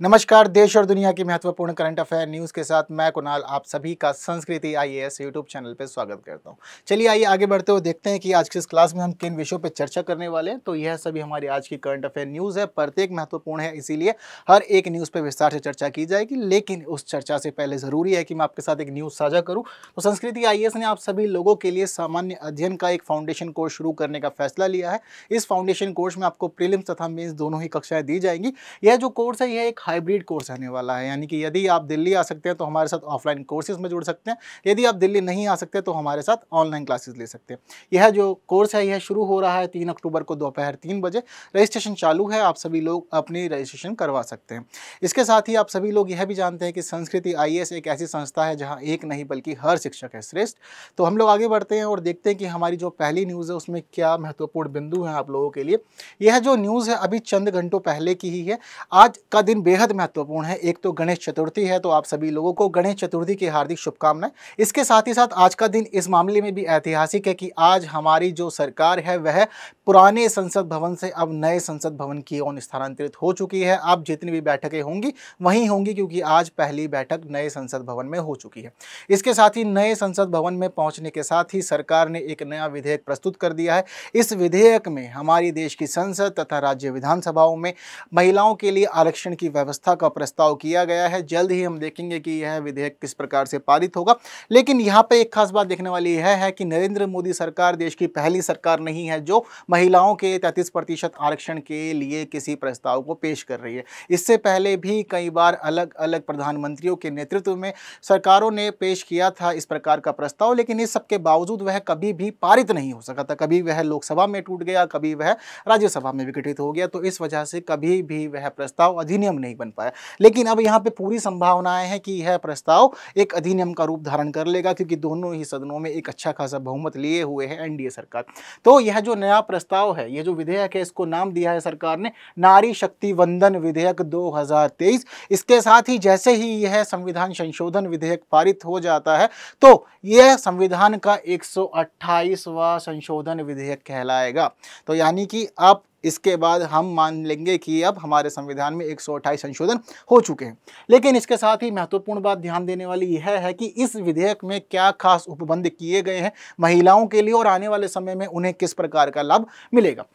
नमस्कार। देश और दुनिया की महत्वपूर्ण करंट अफेयर न्यूज़ के साथ मैं कुणाल आप सभी का संस्कृति आईएएस यूट्यूब चैनल पर स्वागत करता हूं। चलिए आइए आगे बढ़ते हुए देखते हैं कि आज की इस क्लास में हम किन विषयों पर चर्चा करने वाले हैं। तो यह सभी हमारी आज की करंट अफेयर न्यूज़ है, प्रत्येक महत्वपूर्ण है, इसीलिए हर एक न्यूज़ पर विस्तार से चर्चा की जाएगी। लेकिन उस चर्चा से पहले ज़रूरी है कि मैं आपके साथ एक न्यूज़ साझा करूँ। तो संस्कृति आईएएस ने आप सभी लोगों के लिए सामान्य अध्ययन का एक फाउंडेशन कोर्स शुरू करने का फैसला लिया है। इस फाउंडेशन कोर्स में आपको प्रीलिम्स तथा मेंस दोनों ही कक्षाएं दी जाएंगी। यह जो कोर्स है यह एक हाइब्रिड कोर्स रहने वाला है, यानी कि यदि आप दिल्ली आ सकते हैं तो हमारे साथ ऑफलाइन कोर्सेज में जुड़ सकते हैं, यदि आप दिल्ली नहीं आ सकते तो हमारे साथ ऑनलाइन क्लासेस ले सकते हैं। यह जो कोर्स है यह शुरू हो रहा है 3 अक्टूबर को दोपहर 3 बजे। रजिस्ट्रेशन चालू है, आप सभी लोग अपनी रजिस्ट्रेशन करवा सकते हैं। इसके साथ ही आप सभी लोग यह भी जानते हैं कि संस्कृति आईएएस एक ऐसी संस्था है जहाँ एक नहीं बल्कि हर शिक्षक है श्रेष्ठ। तो हम लोग आगे बढ़ते हैं और देखते हैं कि हमारी जो पहली न्यूज़ है उसमें क्या महत्वपूर्ण बिंदु हैं आप लोगों के लिए। यह जो न्यूज़ है अभी चंद घंटों पहले की ही है। आज का दिन बेहद महत्वपूर्ण है। एक तो गणेश चतुर्थी है, तो आप सभी लोगों को गणेश चतुर्थी की हार्दिक शुभकामनाएं। इसके साथ ही साथ आज का दिन इस मामले में भी ऐतिहासिक है कि आज हमारी जो सरकार है वह पुराने संसद भवन से अब नए संसद भवन की ओर स्थानांतरित हो चुकी है। अब जितनी भी बैठकें होंगी वहीं होंगी, क्योंकि आज पहली बैठक नए संसद भवन में हो चुकी है। इसके साथ ही नए संसद भवन में पहुंचने के साथ ही सरकार ने एक नया विधेयक प्रस्तुत कर दिया है। इस विधेयक में हमारी देश की संसद तथा राज्य विधानसभाओं में महिलाओं के लिए आरक्षण की व्यवस्था का प्रस्ताव किया गया है। जल्द ही हम देखेंगे कि यह विधेयक किस प्रकार से पारित होगा। लेकिन यहाँ पे एक खास बात देखने वाली यह है कि नरेंद्र मोदी सरकार देश की पहली सरकार नहीं है जो महिलाओं के 33% आरक्षण के लिए किसी प्रस्ताव को पेश कर रही है। इससे पहले भी कई बार अलग अलग प्रधानमंत्रियों के नेतृत्व में सरकारों ने पेश किया था इस प्रकार का प्रस्ताव, लेकिन इस सब के बावजूद वह कभी भी पारित नहीं हो सका था। कभी वह लोकसभा में टूट गया, कभी वह राज्यसभा में विघटित हो गया। तो इस वजह से कभी भी वह प्रस्ताव अधिनियम नहीं बन पाया। लेकिन अब यहाँ पे पूरी संभावनाएं हैं कि यह प्रस्ताव एक अधिनियम का रूप धारण कर लेगा, क्योंकि दोनों ही सदनों में एक अच्छा खासा बहुमत लिए हुए है एनडीए सरकार। तो यह जो नया प्रस्ताव है, यह जो विधेयक है, इसको नाम दिया है सरकार ने नारी शक्ति वंदन विधेयक 2023। इसके साथ ही जैसे ही यह संविधान संशोधन विधेयक पारित हो जाता है तो यह संविधान का 128वां संशोधन विधेयक कहलाएगा। तो यानी कि अब इसके बाद हम मान लेंगे कि अब हमारे संविधान में 128 संशोधन हो चुके हैं। लेकिन इसके साथ ही महत्वपूर्ण बात ध्यान देने वाली यह है कि इस विधेयक में क्या खास उपबंध किए गए हैं महिलाओं के लिए और आने वाले समय में उन्हें किस प्रकार का लाभ मिलेगा,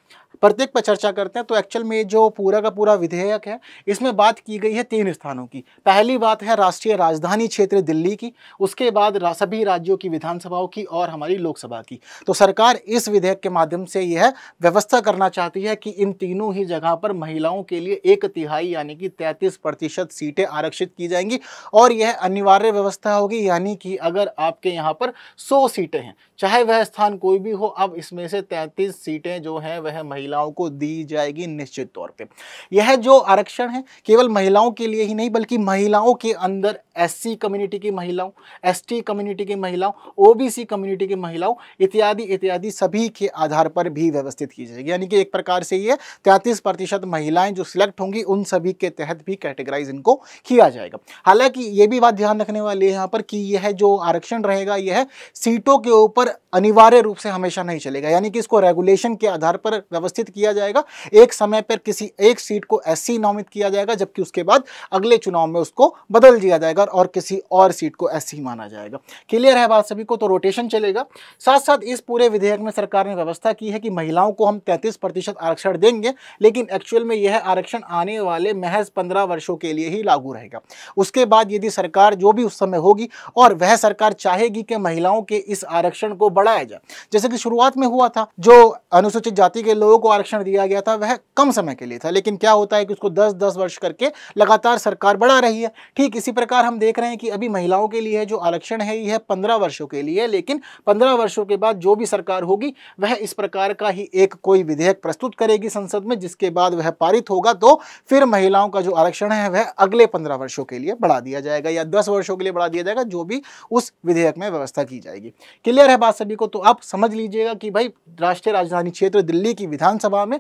प्रत्येक पर चर्चा करते हैं। तो एक्चुअल में जो पूरा का पूरा विधेयक है इसमें बात की गई है 3 स्थानों की। पहली बात है राष्ट्रीय राजधानी क्षेत्र दिल्ली की, उसके बाद सभी राज्यों की विधानसभाओं की और हमारी लोकसभा की। तो सरकार इस विधेयक के माध्यम से यह व्यवस्था करना चाहती है कि इन तीनों ही जगह पर महिलाओं के लिए 1/3 यानी कि 33% सीटें आरक्षित की जाएंगी। और यह अनिवार्य व्यवस्था होगी, यानी कि अगर आपके यहाँ पर 100 सीटें हैं, चाहे वह स्थान कोई भी हो, अब इसमें से 33 सीटें जो हैं वह महिलाओं को दी जाएगी निश्चित तौर पे। यह जो आरक्षण है केवल महिलाओं के लिए ही नहीं बल्कि महिलाओं के अंदर एससी कम्युनिटी की महिलाओं, एसटी कम्युनिटी की महिलाओं, ओबीसी कम्युनिटी की महिलाओं इत्यादि इत्यादि सभी के आधार पर भी व्यवस्थित की जाएगी। यानी कि एक प्रकार से ये 33% महिलाएं जो सिलेक्ट होंगी उन सभी के तहत भी कैटेगराइज इनको किया जाएगा। हालांकि ये भी बात ध्यान रखने वाली है यहाँ पर कि यह जो आरक्षण रहेगा यह सीटों के ऊपर अनिवार्य रूप से हमेशा नहीं चलेगा, यानी कि इसको रेगुलेशन के आधार पर व्यवस्थित किया जाएगा। एक समय पर किसी एक सीट को एससी नामित किया जाएगा, जबकि उसके बाद अगले चुनाव में उसको बदल दिया जाएगा और किसी और सीट को एससी माना जाएगा। क्लियर है बात सभी को? तो रोटेशन चलेगा। साथ साथ इस पूरे विधेयक में सरकार ने व्यवस्था की है कि महिलाओं को हम 33% आरक्षण देंगे, लेकिन एक्चुअल में यह आरक्षण आने वाले महज 15 वर्षों के लिए ही लागू रहेगा। उसके बाद यदि सरकार जो भी उस समय होगी और वह सरकार चाहेगी कि महिलाओं के इस आरक्षण को बढ़ाया जाए, जैसे कि शुरुआत में हुआ था, जो अनुसूचित जाति के लोगों को आरक्षण दिया गया था वह कम समय के लिए था, लेकिन क्या होता है कि उसको 10-10 वर्ष करके लगातार सरकार बढ़ा रही है। ठीक इसी प्रकार हम देख रहे हैं कि अभी महिलाओं के लिए जो आरक्षण है यह 15 वर्षों के लिए, लेकिन 15 वर्षों के बाद जो भी सरकार होगी वह इस प्रकार का ही एक कोई विधेयक प्रस्तुत करेगी संसद में, जिसके बाद वह पारित होगा तो फिर महिलाओं का जो आरक्षण है वह अगले 15 वर्षों के लिए बढ़ा दिया जाएगा या 10 वर्षों के लिए बढ़ा दिया जाएगा, जो भी उस विधेयक में व्यवस्था की जाएगी। क्लियर है बात सभी को? तो आप समझ लीजिएगा कि भाई राष्ट्रीय राजधानी क्षेत्र दिल्ली की विधानसभा में,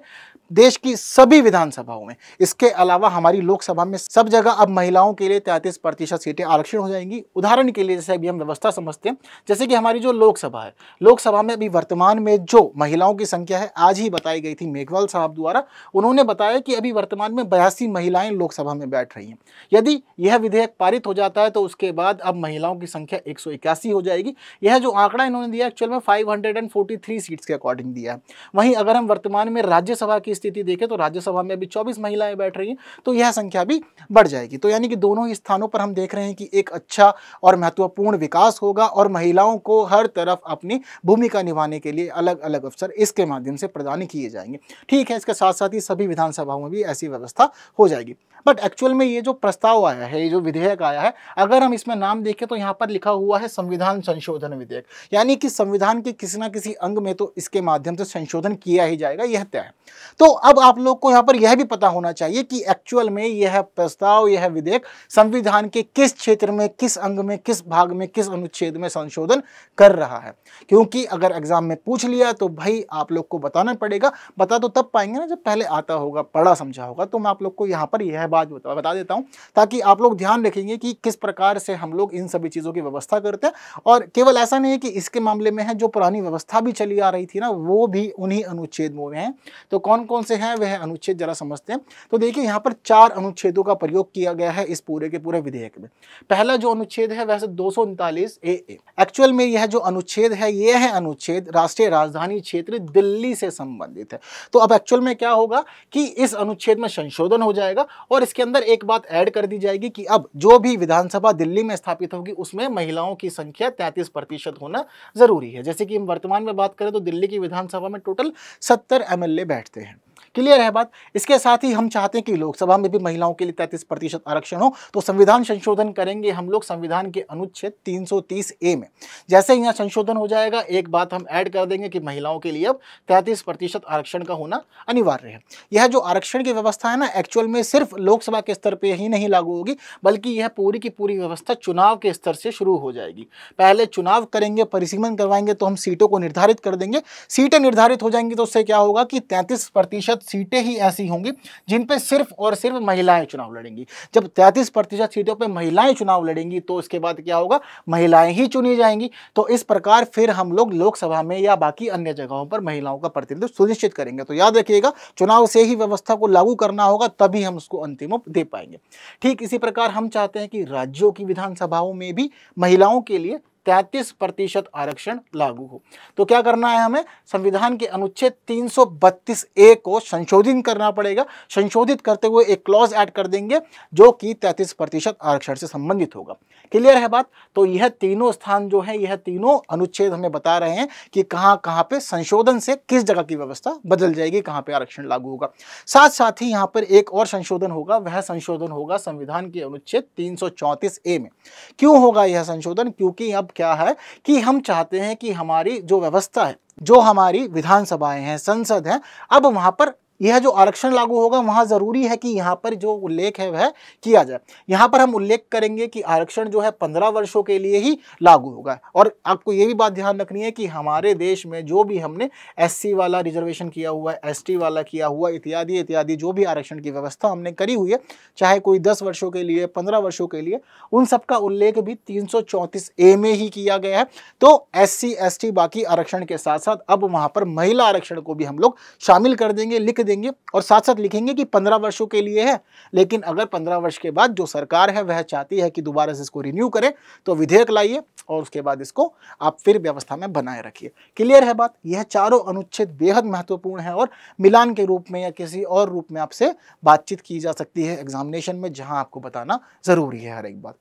देश की सभी विधानसभाओं में, इसके अलावा हमारी लोकसभा में सब जगह अब महिलाओं के लिए 33% सीटें आरक्षण हो जाएंगी। उदाहरण के लिए जैसे अभी हम व्यवस्था समझते हैं, जैसे कि हमारी जो लोकसभा है, लोकसभा में अभी वर्तमान में जो महिलाओं की संख्या है आज ही बताई गई थी मेघवा जायसवाल साहब द्वारा, उन्होंने बताया कि अभी वर्तमान में 82 महिलाएं लोकसभा में बैठ रही हैं। यदि यह विधेयक पारित हो जाता है तो उसके बाद अब महिलाओं की संख्या 181 हो जाएगी। यह जो आंकड़ा इन्होंने दिया एक्चुअल में 543 सीट्स के अकॉर्डिंग दिया है। वहीं अगर हम वर्तमान में राज्यसभा की स्थिति देखें तो राज्यसभा में अभी 24 महिलाएं बैठ रही हैं, तो यह संख्या भी बढ़ जाएगी। तो यानी कि दोनों ही स्थानों पर हम देख रहे हैं कि एक अच्छा और महत्वपूर्ण विकास होगा और महिलाओं को हर तरफ अपनी भूमिका निभाने के लिए अलग अलग अवसर इसके माध्यम से प्रदान किए जाएंगे। ठीक है, इसके साथ साथ ही सभी विधानसभाओं में भी ऐसी व्यवस्था हो जाएगी। बट एक्चुअल में ये जो प्रस्ताव आया है, ये जो विधेयक आया है, अगर हम इसमें नाम देखें तो यहाँ पर लिखा हुआ है संविधान संशोधन विधेयक, यानी कि संविधान के किसी ना किसी अंग में तो इसके माध्यम से संशोधन किया ही जाएगा, यह तय है। तो अब आप लोग को यहाँ पर यह भी पता होना चाहिए कि एक्चुअल में यह प्रस्ताव, यह विधेयक संविधान के किस क्षेत्र में, किस अंग में, किस भाग में, किस अनुच्छेद में संशोधन कर रहा है। क्योंकि अगर एग्जाम में पूछ लिया तो भाई आप लोग को बताना पड़ेगा। बता तो तब पाएंगे ना जब पहले आता होगा, पढ़ा समझा होगा। तो मैं आप लोग को यहाँ पर यह बात बता देता हूँ ताकि आप लोग ध्यान रखेंगे कि किस प्रकार से हम लोग इन सभी चीज़ों की व्यवस्था करते हैं। और केवल ऐसा नहीं है कि इसके मामले में है, जो पुरानी व्यवस्था भी चली आ रही थी ना, वो भी उन्हीं अनुच्छेद में है। तो कौन कौन से हैं वह अनुच्छेद जरा समझते हैं। तो देखिए यहाँ पर 4 अनुच्छेदों का प्रयोग किया गया है इस पूरे के पूरे विधेयक में। पहला जो अनुच्छेद है वैसे 239 ए। एक्चुअल में यह जो अनुच्छेद है, यह है अनुच्छेद राष्ट्रीय राजधानी क्षेत्र दिल्ली से संबंधित है। तो अब एक्चुअल में क्या होगा कि इस अनुच्छेद में संशोधन हो जाएगा और इसके अंदर एक बात ऐड कर दी जाएगी कि अब जो भी विधानसभा दिल्ली में स्थापित होगी उसमें महिलाओं की संख्या 33% होना जरूरी है। जैसे कि हम वर्तमान में बात करें तो दिल्ली की विधानसभा में टोटल 70 एमएलए बैठते हैं। क्लियर है बात। इसके साथ ही हम चाहते हैं कि लोकसभा में भी महिलाओं के लिए 33% आरक्षण हो, तो संविधान संशोधन करेंगे हम लोग संविधान के अनुच्छेद 330 ए में। जैसे ही यहाँ संशोधन हो जाएगा, एक बात हम ऐड कर देंगे कि महिलाओं के लिए अब 33% आरक्षण का होना अनिवार्य है। यह जो आरक्षण की व्यवस्था है ना, एक्चुअल में सिर्फ लोकसभा के स्तर पर ही नहीं लागू होगी, बल्कि यह पूरी की पूरी व्यवस्था चुनाव के स्तर से शुरू हो जाएगी। पहले चुनाव करेंगे, परिसीमन करवाएंगे, तो हम सीटों को निर्धारित कर देंगे। सीटें निर्धारित हो जाएंगी तो उससे क्या होगा कि 33% सीटें ही ऐसी होंगी जिन पे सिर्फ और सिर्फ महिलाएं चुनाव लड़ेंगी। जब 33% सीटों पे महिलाएं चुनाव लड़ेंगी तो उसके बाद क्या होगा, महिलाएं ही चुनी जाएंगी। तो इस प्रकार फिर हम लोग लोकसभा में या बाकी अन्य जगहों पर महिलाओं का प्रतिनिधित्व सुनिश्चित करेंगे। तो याद रखिएगा, चुनाव से ही व्यवस्था को लागू करना होगा, तभी हम उसको अंतिम रूप दे पाएंगे। ठीक इसी प्रकार हम चाहते हैं कि राज्यों की विधानसभाओं में भी महिलाओं के लिए 33% आरक्षण लागू हो। तो क्या करना है, हमें संविधान के अनुच्छेद 332 ए को संशोधित करना पड़ेगा। संशोधित करते हुए एक क्लॉज ऐड कर देंगे जो कि 33% आरक्षण से संबंधित होगा। क्लियर है बात। तो यह तीनों स्थान जो है, यह तीनों अनुच्छेद हमें बता रहे हैं कि कहां कहां पे संशोधन से किस जगह की व्यवस्था बदल जाएगी, कहां पे आरक्षण लागू होगा। साथ साथ ही यहां पर एक और संशोधन होगा, वह संशोधन होगा संविधान के अनुच्छेद 334 ए में। क्यों होगा यह संशोधन? क्योंकि अब क्या है कि हम चाहते हैं कि हमारी जो व्यवस्था है, जो हमारी विधानसभाएं हैं, संसद है, अब वहां पर यह जो आरक्षण लागू होगा वहां जरूरी है कि यहाँ पर जो उल्लेख है वह किया जाए। यहाँ पर हम उल्लेख करेंगे कि आरक्षण जो है 15 वर्षों के लिए ही लागू होगा। और आपको ये भी बात ध्यान रखनी है कि हमारे देश में जो भी हमने SC वाला रिजर्वेशन किया हुआ है, ST वाला किया हुआ, इत्यादि इत्यादि जो भी आरक्षण की व्यवस्था हमने करी हुई है, चाहे कोई 10 वर्षों के लिए, 15 वर्षों के लिए, उन सबका उल्लेख भी 334 ए में ही किया गया है। तो SC ST बाकी आरक्षण के साथ साथ अब वहां पर महिला आरक्षण को भी हम लोग शामिल कर देंगे, लिख देंगे और साथ साथ लिखेंगे कि 15 वर्षों के लिए है। लेकिन अगर 15 वर्ष के बाद जो सरकार है वह चाहती है कि दोबारा से इसको रिन्यू करे, तो विधेयक लाइए और उसके बाद इसको आप फिर व्यवस्था में बनाए रखिए। क्लियर है बात। यह चारों अनुच्छेद बेहद महत्वपूर्ण है और मिलान के रूप में या किसी और रूप में आपसे बातचीत की जा सकती है एग्जामिनेशन में, जहां आपको बताना जरूरी है हर एक बात।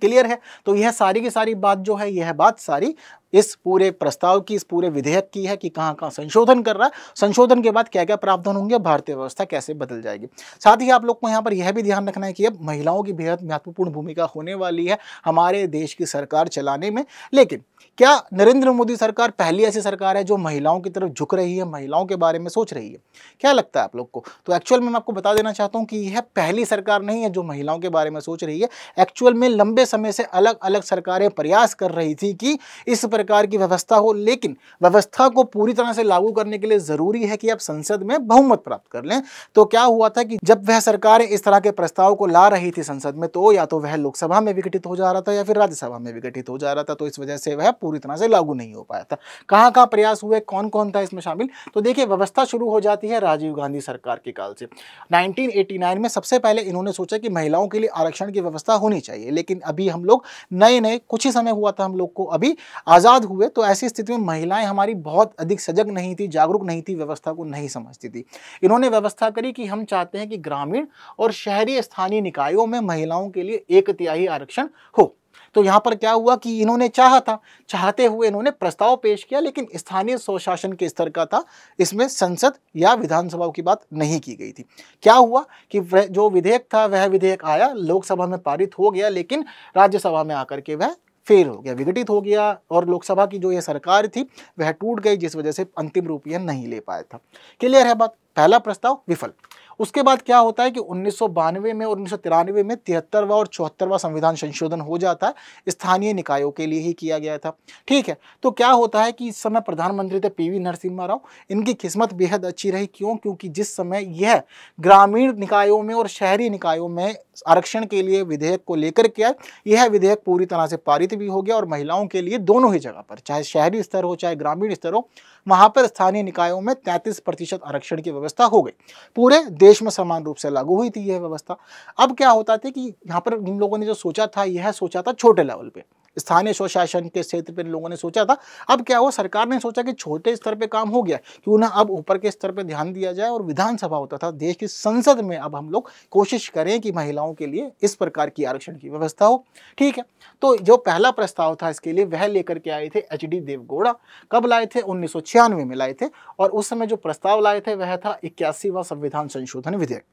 क्लियर है। तो यह सारी की सारी बात जो है, यह बात सारी इस पूरे प्रस्ताव की, इस पूरे विधेयक की है कि कहां कहां संशोधन कर रहा है, संशोधन के बाद क्या क्या प्रावधान होंगे, भारतीय व्यवस्था कैसे बदल जाएगी। साथ ही आप लोग को यहाँ पर यह भी ध्यान रखना है कि अब महिलाओं की बेहद महत्वपूर्ण भूमिका होने वाली है हमारे देश की सरकार चलाने में। लेकिन क्या नरेंद्र मोदी सरकार पहली ऐसी सरकार है जो महिलाओं की तरफ झुक रही है, महिलाओं के बारे में सोच रही है? क्या लगता है आप लोग को? तो एक्चुअल में मैं आपको बता देना चाहता हूँ कि यह पहली सरकार नहीं है जो महिलाओं के बारे में सोच रही है। एक्चुअल में लंबे समय से अलग अलग सरकारें प्रयास कर रही थी कि इस प्रकार की व्यवस्था हो, लेकिन व्यवस्था को पूरी तरह से लागू करने के लिए जरूरी है कि आप संसद में बहुमत प्राप्त कर लें। तो क्या हुआ था कि जब वह सरकार इस तरह के प्रस्ताव को ला रही थी संसद में, तो या तो वह लोकसभा में विघटित हो जा रहा था या फिर राज्यसभा में विघटित हो जा रहा था, तो इस वजह से वह पूरी तरह से लागू नहीं हो पाया था। कहां कहां प्रयास हुए, कौन कौन था इसमें शामिल, तो देखिए व्यवस्था शुरू हो जाती है राजीव गांधी सरकार के काल से। 1989 में सबसे पहले इन्होंने सोचा कि महिलाओं के लिए आरक्षण की व्यवस्था होनी चाहिए, लेकिन अभी हम लोग नए कुछ ही समय हुआ था हम लोग को अभी आजाद हुए, तो ऐसी स्थिति में महिलाएं हमारी बहुत अधिक सजग नहीं थी, जागरूक नहीं थी, व्यवस्था को नहीं समझती थी। इन्होंने व्यवस्था करी कि हम चाहते हैं कि ग्रामीण और शहरी स्थानीय निकायों में महिलाओं के लिए 1/3 आरक्षण हो। तो यहां पर क्या हुआ कि इन्होंने चाहते हुए इन्होंने प्रस्ताव पेश किया, लेकिन स्थानीय स्वशासन के स्तर का था, इसमें संसद या विधानसभा की बात नहीं की गई थी। क्या हुआ कि जो विधेयक था वह विधेयक आया, लोकसभा में पारित हो गया, लेकिन राज्यसभा में आकर के वह फेल हो गया, विघटित हो गया, और लोकसभा की जो ये सरकार थी वह टूट गई, जिस वजह से अंतिम रूप यह नहीं ले पाया था। क्लियर है बात, पहला प्रस्ताव विफल। उसके बाद क्या होता है कि 1992 में और 1993 में 73वां और 74वां संविधान संशोधन हो जाता है, स्थानीय निकायों के लिए ही किया गया था। ठीक है, तो क्या होता है कि इस समय प्रधानमंत्री थे पीवी नरसिम्हा राव। इनकी किस्मत बेहद अच्छी रही, क्यों? क्योंकि जिस समय यह ग्रामीण निकायों में और शहरी निकायों में आरक्षण के लिए विधेयक को लेकर के आए, यह विधेयक पूरी तरह से पारित भी हो गया, और महिलाओं के लिए दोनों ही जगह पर, चाहे शहरी स्तर हो चाहे ग्रामीण स्तर हो, वहां पर स्थानीय निकायों में 33% आरक्षण की व्यवस्था हो गई। पूरे देश में समान रूप से लागू हुई थी यह व्यवस्था। अब क्या होता था कि यहाँ पर इन लोगों ने जो सोचा था, यह सोचा था छोटे लेवल पे, स्थानीय स्वशासन के क्षेत्र पे लोगों ने सोचा था। अब क्या हुआ, सरकार ने सोचा कि छोटे स्तर पे काम हो गया, क्यों ना अब ऊपर के स्तर पे ध्यान दिया जाए, और विधानसभा होता था देश की संसद में अब हम लोग कोशिश करें कि महिलाओं के लिए इस प्रकार की आरक्षण की व्यवस्था हो। ठीक है, तो जो पहला प्रस्ताव था इसके लिए वह लेकर के आए थे HD देवगौड़ा। कब लाए थे? 1996 में लाए थे, और उस समय जो प्रस्ताव लाए थे वह था 81वां संविधान संशोधन विधेयक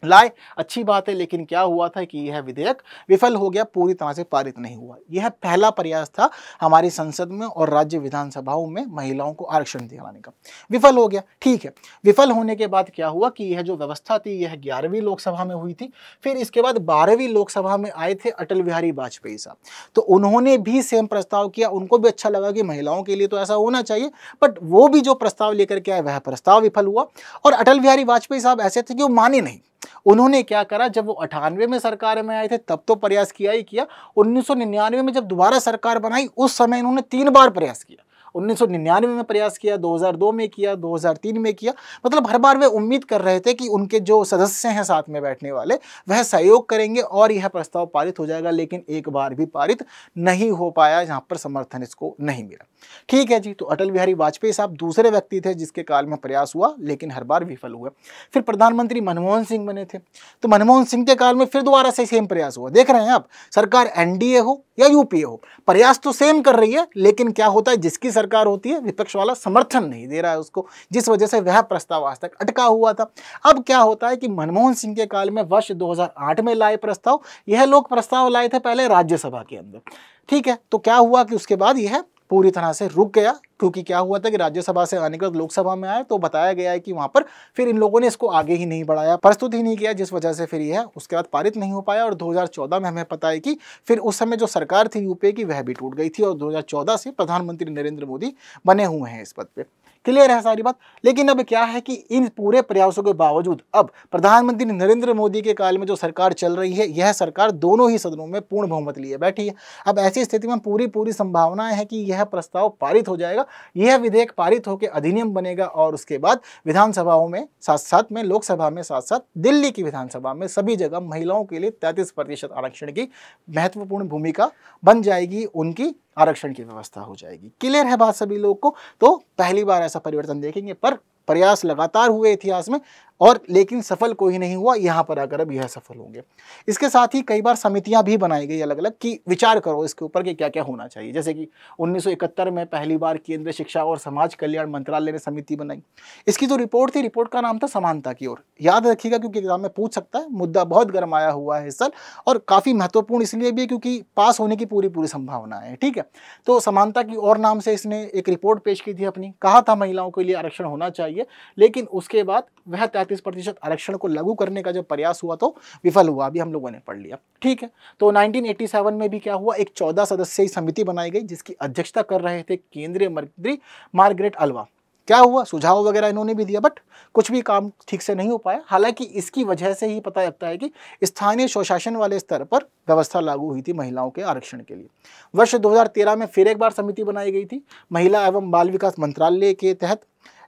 लाए। अच्छी बात है, लेकिन क्या हुआ था कि यह विधेयक विफल हो गया, पूरी तरह से पारित नहीं हुआ। यह पहला प्रयास था हमारी संसद में और राज्य विधानसभाओं में महिलाओं को आरक्षण दिलाने का, विफल हो गया। ठीक है, विफल होने के बाद क्या हुआ कि यह जो व्यवस्था थी यह 11वीं लोकसभा में हुई थी। फिर इसके बाद 12वीं लोकसभा में आए थे अटल बिहारी वाजपेयी साहब, तो उन्होंने भी सेम प्रस्ताव किया। उनको भी अच्छा लगा कि महिलाओं के लिए तो ऐसा होना चाहिए, बट वो भी जो प्रस्ताव लेकर के आए वह प्रस्ताव विफल हुआ। और अटल बिहारी वाजपेयी साहब ऐसे थे कि वो माने नहीं। उन्होंने क्या करा, जब वो 98 में सरकार में आए थे तब तो प्रयास किया ही किया, 1999 में जब दोबारा सरकार बनाई उस समय इन्होंने 3 बार प्रयास किया। 1999 में प्रयास किया, 2002 में किया, 2003 में किया। मतलब हर बार वे उम्मीद कर रहे थे कि उनके जो सदस्य हैं साथ में बैठने वाले वह सहयोग करेंगे और यह प्रस्ताव पारित हो जाएगा, लेकिन एक बार भी पारित नहीं हो पाया, जहां पर समर्थन इसको नहीं मिला। ठीक है जी, तो अटल बिहारी वाजपेयी साहब दूसरे व्यक्ति थे जिसके काल में प्रयास हुआ, लेकिन हर बार विफल हुए। फिर प्रधानमंत्री मनमोहन सिंह बने थे, तो मनमोहन सिंह के काल में फिर दोबारा से सेम प्रयास हुआ। देख रहे हैं आप, सरकार एनडीए हो या यूपीए हो, प्रयास तो सेम कर रही है, लेकिन क्या होता है, जिसकी सरकार होती है विपक्ष वाला समर्थन नहीं दे रहा है उसको, जिस वजह से वह प्रस्ताव आज तक अटका हुआ था। अब क्या होता है कि मनमोहन सिंह के काल में वर्ष 2008 में लाए प्रस्ताव, यह लोग प्रस्ताव लाए थे पहले राज्यसभा के अंदर। ठीक है, तो क्या हुआ कि उसके बाद यह पूरी तरह से रुक गया, क्योंकि क्या हुआ था कि राज्यसभा से आने के बाद लोकसभा में आए तो बताया गया है कि वहां पर फिर इन लोगों ने इसको आगे ही नहीं बढ़ाया, प्रस्तुत ही नहीं किया, जिस वजह से फिर यह उसके बाद पारित नहीं हो पाया। और 2014 में हमें पता है कि फिर उस समय जो सरकार थी यूपीए की वह भी टूट गई थी, और 2014 से प्रधानमंत्री नरेंद्र मोदी बने हुए हैं इस पद पे। क्लियर है सारी बात। लेकिन अब क्या है कि इन पूरे प्रयासों के बावजूद अब प्रधानमंत्री नरेंद्र मोदी के काल में जो सरकार चल रही है, यह सरकार दोनों ही सदनों में पूर्ण बहुमत लिए बैठी है। अब ऐसी स्थिति में पूरी संभावनाएं है कि यह प्रस्ताव पारित हो जाएगा, यह विधेयक पारित होकर अधिनियम बनेगा, और उसके बाद विधानसभाओं में साथ साथ में, लोकसभा में साथ साथ दिल्ली की विधानसभा में सभी जगह महिलाओं के लिए 33% आरक्षण की महत्वपूर्ण भूमिका बन जाएगी, उनकी आरक्षण की व्यवस्था हो जाएगी। क्लियर है बात सभी लोग को? तो पहली बार ऐसा परिवर्तन देखेंगे, पर प्रयास लगातार हुए इतिहास में, और लेकिन सफल कोई नहीं हुआ। यहाँ पर आकर अब यह सफल होंगे। इसके साथ ही कई बार समितियां भी बनाई गई अलग अलग कि विचार करो इसके ऊपर कि क्या क्या होना चाहिए। जैसे कि 1971 में पहली बार केंद्रीय शिक्षा और समाज कल्याण मंत्रालय ने समिति बनाई। इसकी जो रिपोर्ट थी, रिपोर्ट का नाम था समानता की ओर। याद रखिएगा क्योंकि एग्जाम में पूछ सकता है, मुद्दा बहुत गरमाया हुआ है इस साल, और काफी महत्वपूर्ण इसलिए भी है क्योंकि पास होने की पूरी संभावना है। ठीक है, तो समानता की ओर नाम से इसने एक रिपोर्ट पेश की थी अपनी, कहा था महिलाओं के लिए आरक्षण होना चाहिए, लेकिन उसके बाद वह 33% आरक्षण को लागू करने का जब प्रयास हुआ तो विफल हुआ, अभी हम लोगों ने पढ़ लिया, ठीक है। तो 1987 में भी क्या हुआ, एक 14 सदस्यीय समिति बनाई गई जिसकी अध्यक्षता कर रहे थे केंद्रीय मंत्री मार्गरेट अल्वा। क्या हुआ, सुझाव वगैरह इन्होंने भी दिया, बट कुछ भी काम ठीक से नहीं हो पाया। हालांकि इसकी वजह से ही पता लगता है कि स्थानीय स्वशासन वाले स्तर पर व्यवस्था लागू हुई थी महिलाओं के आरक्षण के लिए। वर्ष 2013 में फिर एक बार समिति बनाई गई थी महिला एवं बाल विकास मंत्रालय के तहत,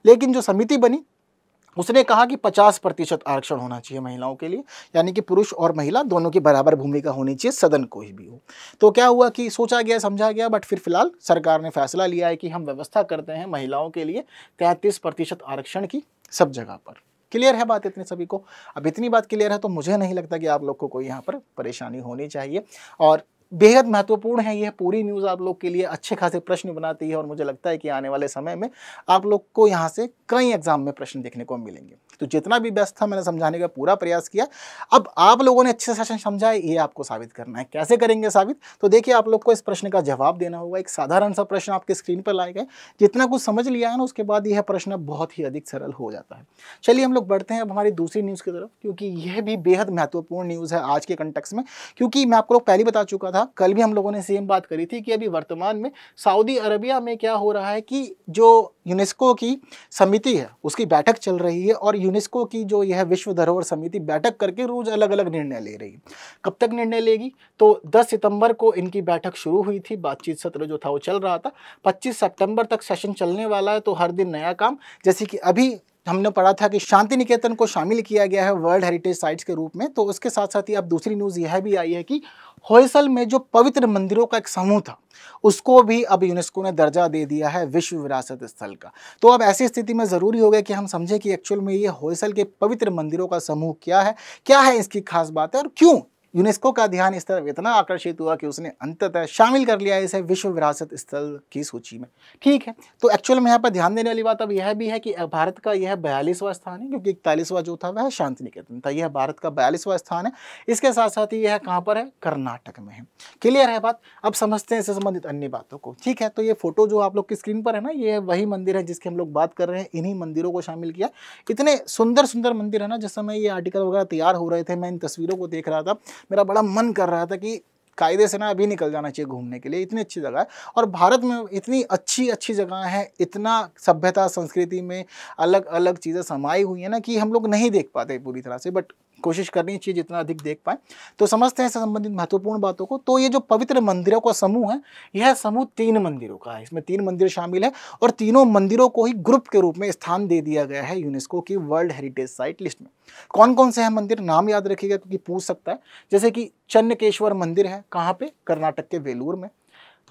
लेकिन जो समिति बनी उसने कहा कि 50% आरक्षण होना चाहिए महिलाओं के लिए, यानी कि पुरुष और महिला दोनों की बराबर भूमिका होनी चाहिए, सदन कोई भी हो। तो क्या हुआ कि सोचा गया, समझा गया, बट फिर फिलहाल सरकार ने फैसला लिया है कि हम व्यवस्था करते हैं महिलाओं के लिए 33% आरक्षण की सब जगह पर। क्लियर है बात इतने सभी को? अब इतनी बात क्लियर है तो मुझे नहीं लगता कि आप लोग को कोई यहाँ पर परेशानी होनी चाहिए, और बेहद महत्वपूर्ण है यह पूरी न्यूज़ आप लोग के लिए, अच्छे खासे प्रश्न बनाती है, और मुझे लगता है कि आने वाले समय में आप लोग को यहाँ से कई एग्जाम में प्रश्न देखने को मिलेंगे। तो जितना भी बेस्ट था मैंने समझाने का पूरा प्रयास किया। अब आप लोगों ने अच्छे से सेशन समझा है, ये आपको साबित करना है। कैसे करेंगे साबित? तो देखिए, आप लोग को इस प्रश्न का जवाब देना होगा। एक साधारण सा प्रश्न आपके स्क्रीन पर लाए गए, जितना कुछ समझ लिया है ना, उसके बाद यह प्रश्न बहुत ही अधिक सरल हो जाता है। चलिए हम लोग बढ़ते हैं अब हमारी दूसरी न्यूज़ की तरफ, क्योंकि यह भी बेहद महत्वपूर्ण न्यूज़ है आज के कंटेक्स्ट में। क्योंकि मैं आपको लोग पहले बता चुका था, कल भी हम लोगों ने सेम बात करी थी कि अभी वर्तमान में सऊदी अरबिया में क्या हो रहा है कि जो यूनेस्को की समिति है उसकी बैठक चल रही है, और यूनेस्को की जो यह विश्व धरोहर समिति बैठक करके रोज अलग अलग निर्णय ले रही है। कब तक निर्णय लेगी? तो 10 सितंबर को इनकी बैठक शुरू हुई थी, बातचीत सत्र जो था वो चल रहा था। 25 सितंबर तक सेशन चलने वाला है, तो हर दिन नया काम। जैसे कि अभी हमने पढ़ा था कि शांति निकेतन को शामिल किया गया है वर्ल्ड हेरिटेज साइट्स के रूप में। तो उसके साथ साथ ही अब दूसरी न्यूज़ यह भी आई है कि होयसल में जो पवित्र मंदिरों का एक समूह था उसको भी अब यूनेस्को ने दर्जा दे दिया है विश्व विरासत स्थल का। तो अब ऐसी स्थिति में ज़रूरी हो गया कि हम समझें कि एक्चुअल में ये होयसल के पवित्र मंदिरों का समूह क्या है, इसकी खास बात है, और क्यों यूनेस्को का ध्यान इस तरफ इतना आकर्षित हुआ कि उसने अंततः शामिल कर लिया इसे विश्व विरासत स्थल की सूची में। ठीक है, तो एक्चुअल में यहाँ पर ध्यान देने वाली बात अब यह भी है कि भारत का यह 42वां स्थान है, क्योंकि 41वां जो था वह शांति निकेतन था। यह भारत का 42वां स्थान है। इसके साथ साथ ही यह कहाँ पर है? कर्नाटक में है। क्लियर है बात? अब समझते हैं इससे संबंधित अन्य बातों को। ठीक है, तो ये फोटो जो आप लोग की स्क्रीन पर है ना, ये वही मंदिर है जिसकी हम लोग बात कर रहे हैं। इन्हीं मंदिरों को शामिल किया। इतने सुंदर सुंदर मंदिर है ना, जिस समय ये आर्टिकल वगैरह तैयार हो रहे थे मैं इन तस्वीरों को देख रहा था, मेरा बड़ा मन कर रहा था कि कायदे से ना अभी निकल जाना चाहिए घूमने के लिए। इतनी अच्छी जगह है, और भारत में इतनी अच्छी अच्छी जगह है, इतना सभ्यता संस्कृति में अलग अलग चीज़ें समाई हुई है ना कि हम लोग नहीं देख पाते पूरी तरह से, बट कोशिश करनी चाहिए जितना अधिक देख पाए। तो समझते हैं इससे संबंधित महत्वपूर्ण बातों को। तो ये जो पवित्र मंदिरों का समूह है, यह समूह 3 मंदिरों का है। इसमें 3 मंदिर शामिल है, और तीनों मंदिरों को ही ग्रुप के रूप में स्थान दे दिया गया है यूनेस्को की वर्ल्ड हेरिटेज साइट लिस्ट में। कौन कौन से हैं मंदिर? नाम याद रखिएगा क्योंकि पूछ सकता है। जैसे कि चन्नकेश्वर मंदिर है, कहाँ पे? कर्नाटक के वेलूर में।